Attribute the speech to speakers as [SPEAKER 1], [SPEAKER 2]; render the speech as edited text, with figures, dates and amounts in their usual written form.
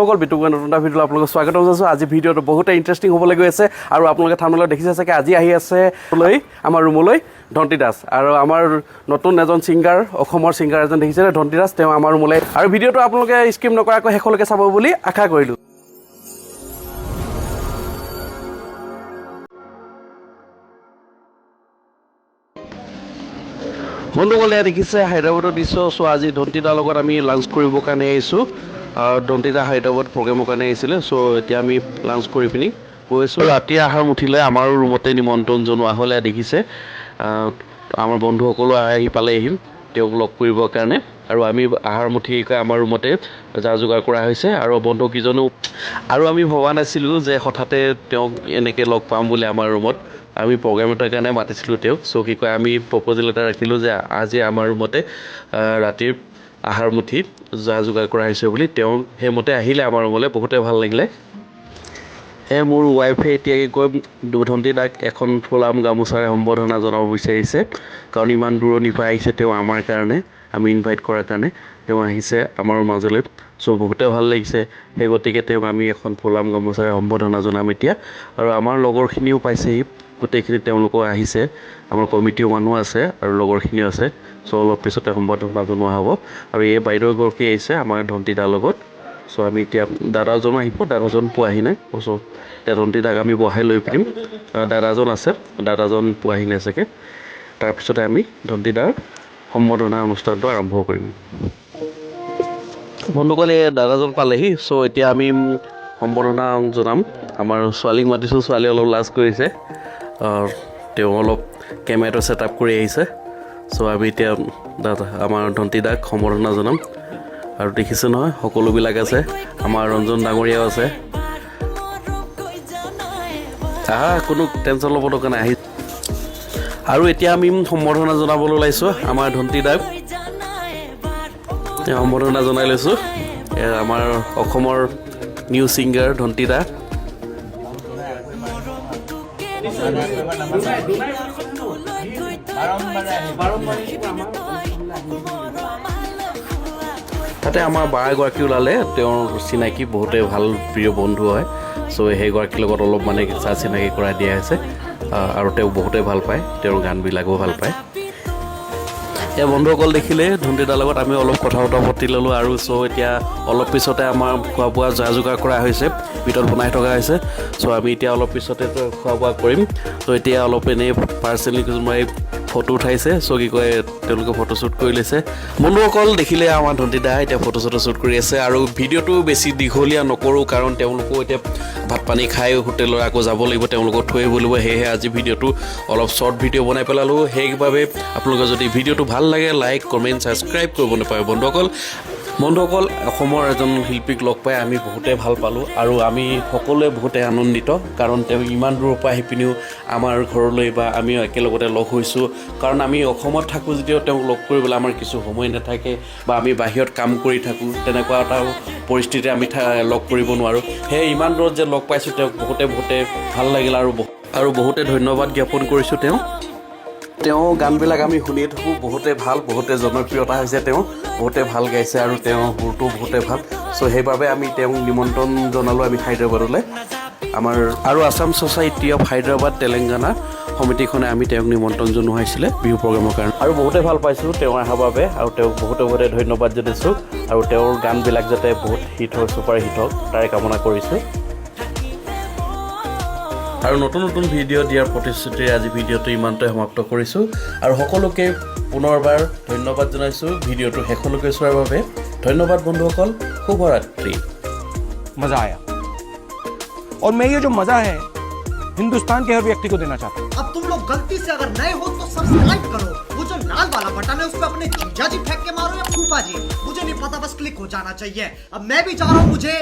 [SPEAKER 1] বন্ধুসকল বিটুকৰ নতুন এটা ভিডিঅ'লৈ আপোনালোকক স্বাগতম জনাইছোঁ। আজি ভিডিঅ'টো বহুতে ইণ্টাৰেষ্টিং হ'বলৈ গৈ আছে আৰু আপোনালোকে থাম্বনেইলত দেখিছে চাগে আজি আহি আছে আমাৰ ৰুমলৈ ধন্তি দাস আৰু আমাৰ নতুন এজন ছিংগাৰ অসমৰ ছিংগাৰ এজন দেখিছে ধন্তি দাস তেওঁ আমাৰ ৰুমলৈ আৰু ভিডিঅ'টো আপোনালোকে স্কিপ নকৰাকৈ শেষলৈকে চাব বুলি আশা কৰিলোঁ। বন্ধুসকল এয়া দেখিছে হায়দৰাবাদত দিছোঁ। চ' আজি ধন্তিদাৰ লগত আমি লাঞ্চ কৰিবৰ কাৰণে আহিছোঁ। ধন্তিদা হায়দৰাবাদ প্ৰগ্ৰেমৰ কাৰণে আহিছিলে। চ' এতিয়া আমি লাঞ্চ কৰি পিনি গৈছোঁ। ৰাতিৰ আহাৰ মুঠিলৈ আমাৰ ৰুমতে নিমন্ত্ৰণ জনোৱা হ'লে দেখিছে আমাৰ বন্ধুসকলো আহি পালেহি তেওঁক লগ কৰিবৰ কাৰণে আৰু আমি আহাৰ মুঠিকৈ আমাৰ ৰুমতে যা যোগাৰ কৰা হৈছে আৰু বন্ধুকেইজনো আৰু আমি ভবা নাছিলোঁ যে হঠাতে তেওঁক এনেকৈ লগ পাম বুলি আমাৰ ৰুমত। আমি প্ৰগ্ৰেম এটাৰ কাৰণে মাতিছিলোঁ তেওঁক। চ' কি কয় আমি প্ৰপ'জেল এটা ৰাখিলোঁ যে আজি আমাৰ ৰুমতে ৰাতিৰ আহাৰ মুঠি যা যোগাৰ কৰা হৈছে বুলি। তেওঁ সেইমতে আহিলে আমাৰ ৰুমলৈ, বহুতে ভাল লাগিলে। মোৰ ৱাইফে এতিয়া গৈ ধন্তিদাক এখন ফুলাম গামোচাৰে সম্বৰ্ধনা জনাব বিচাৰিছে, কাৰণ ইমান দূৰণিৰ পৰা আহিছে তেওঁ আমাৰ কাৰণে, আমি ইনভাইট কৰাৰ কাৰণে তেওঁ আহিছে আমাৰ মাজলৈ। চ' বহুতে ভাল লাগিছে। সেই গতিকে তেওঁক আমি এখন ফুলাম গামোচাৰে সম্বৰ্ধনা জনাম এতিয়া। আৰু আমাৰ লগৰখিনিও পাইছেহি, গোটেইখিনি তেওঁলোকো আহিছে, আমাৰ কমিটিও মানুহ আছে আৰু লগৰখিনিও আছে। চ' অলপ পিছতে সম্বৰ্ধনা জনোৱা হ'ব। আৰু এই বাইদেউ এগৰাকী আহিছে আমাৰ ধন্তিদাৰ লগত। চ' আমি এতিয়া দাদাজনো আহিব, দাদাজন পোৱাহি নাই। চ' এতিয়া ধন্তিদাক আমি বহাই লৈ পিনিম। দাদাজন আছে, দাদাজন পোৱাহি নাই চাগে। তাৰপিছতে আমি ধন্তিদাৰ সম্বৰ্ধনা অনুষ্ঠানটো আৰম্ভ কৰিম। বন্ধুসকল এই দাদাজন পালেহি। চ' এতিয়া আমি সম্বৰ্ধনা জনাম। আমাৰ ছোৱালীক মাতিছোঁ, ছোৱালীয়ে অলপ লাজ কৰিছে। তেওঁ অলপ কেমেৰাটো ছেট আপ কৰি আহিছে। চ' আমি এতিয়া আমাৰ ধন্তিদাক সম্বৰ্ধনা জনাম। আৰু দেখিছে নহয় সকলোবিলাক আছে, আমাৰ ৰঞ্জন ডাঙৰীয়াও আছে। কোনো টেনশ্যন ল'ব দৰকাৰ নাই, আহি আৰু এতিয়া আমি সম্বৰ্ধনা জনাবলৈ ওলাইছোঁ আমাৰ ধন্তিদাক। সম্বৰ্ধনা জনাই লৈছোঁ আমাৰ অসমৰ নিউ ছিংগাৰ ধন্তিদা। তাতে আমাৰ বা এগৰাকী ওলালে, তেওঁৰ চিনাকি বহুতে ভাল প্ৰিয় বন্ধু হয়। চ' সেইগৰাকীৰ লগত অলপ মানে চা চিনাকি কৰাই দিয়া হৈছে আৰু তেওঁ বহুতে ভাল পায়, তেওঁৰ গানবিলাকো ভাল পায়। এই বন্ধুসকল দেখিলে ধন্তিদাৰ লগত আমি অলপ কথা বতৰা পাতি ল'লোঁ আৰু চ' এতিয়া অলপ পিছতে আমাৰ খোৱা বোৱা যা যোগাৰ কৰা হৈছে, ভিতৰত বনাই থকা হৈছে। চ' আমি এতিয়া অলপ পিছতে খোৱা বোৱা কৰিম। ত' এতিয়া অলপ এনেই পাৰ্চনেলি কিছুমানে ফটো উঠাইছে। চ' কি কয় তেওঁলোকে ফটোশ্বুট কৰি লৈছে। বন্ধুসকল দেখিলে আমাৰ ধন্তিদা এতিয়া ফটো শ্বুট কৰি আছে। আৰু ভিডিঅ'টো বেছি দীঘলীয়া নকৰোঁ, কাৰণ তেওঁলোকো এতিয়া ভাত পানী খাই হোটেলত আকৌ যাব লাগিব, তেওঁলোকক থৈ আহিব লাগিব। সেয়েহে আজি ভিডিঅ'টো অলপ শ্বৰ্ট ভিডিঅ' বনাই পেলালোঁ। সেইবাবে আপোনালোকে যদি ভিডিঅ'টো ভাল লাগে লাইক কমেণ্ট ছাবস্ক্ৰাইব কৰিব নাপায়। বন্ধুসকল অসমৰ এজন শিল্পীক লগ পাই আমি বহুতে ভাল পালোঁ আৰু আমি সকলোৱে বহুতে আনন্দিত, কাৰণ তেওঁ ইমান দূৰৰ পৰা আহি পিনিও আমাৰ ঘৰলৈ বা আমিও একেলগতে লগ হৈছোঁ। কাৰণ আমি অসমত থাকোঁ যদিও তেওঁক লগ কৰিবলৈ আমাৰ কিছু সময় নাথাকে বা আমি বাহিৰত কাম কৰি থাকোঁ, তেনেকুৱা এটা পৰিস্থিতি আমি লগ কৰিব নোৱাৰোঁ। সেয়ে ইমান দূৰত যে লগ পাইছোঁ তেওঁক বহুতে ভাল লাগিল আৰু বহুতে ধন্যবাদ জ্ঞাপন কৰিছোঁ তেওঁ গানবিলাক আমি শুনিয়ে থাকোঁ, বহুতে ভাল, বহুতে জনপ্ৰিয়তা হৈছে, তেওঁ বহুতে ভাল গাইছে আৰু তেওঁৰ সুৰটো বহুতে ভাল। চ' সেইবাবে আমি তেওঁক নিমন্ত্ৰণ জনালোঁ আমি হায়দৰাবাদলৈ। আমাৰ আৰু আছাম ছ'চাইটি অফ হায়দৰাবাদ তেলেংগানা সমিতিখনে আমি তেওঁক নিমন্ত্ৰণ জনোৱা হৈছিলে বিহু প্ৰগ্ৰেমৰ কাৰণে। আৰু বহুতে ভাল পাইছোঁ তেওঁ অহাৰ বাবে আৰু তেওঁক বহুতে ধন্যবাদ জনাইছোঁ আৰু তেওঁৰ গানবিলাক যাতে বহুত হিট হয়, ছুপাৰ হিট হওক তাৰে কামনা কৰিছোঁ। আৰু নতুন ভিডিঅ' দিয়াৰ প্ৰতিশ্ৰুতিৰে আজি ভিডিঅ'টো ইমানতে সমাপ্ত কৰিছোঁ আৰু সকলোকে পুনৰবাৰ ধন্যবাদ জনাইছোঁ ভিডিঅ'টো শেষলৈকে চোৱাৰ বাবে। ধন্যবাদ বন্ধুসকল, শুভৰাত্ৰি।
[SPEAKER 2] मजा आया और मैं ये जो मजा है हिंदुस्तान के हर व्यक्ति को देना चाहता हूँ।
[SPEAKER 3] अब तुम लोग गलती से अगर नए हो तो सब्सक्राइब करो, वो जो लाल वाला बटन है उस पर अपने जीजा जी फेंक के मारो या फूफा जी, मुझे नहीं पता, बस क्लिक हो जाना चाहिए। अब मैं भी जा रहा हूँ, मुझे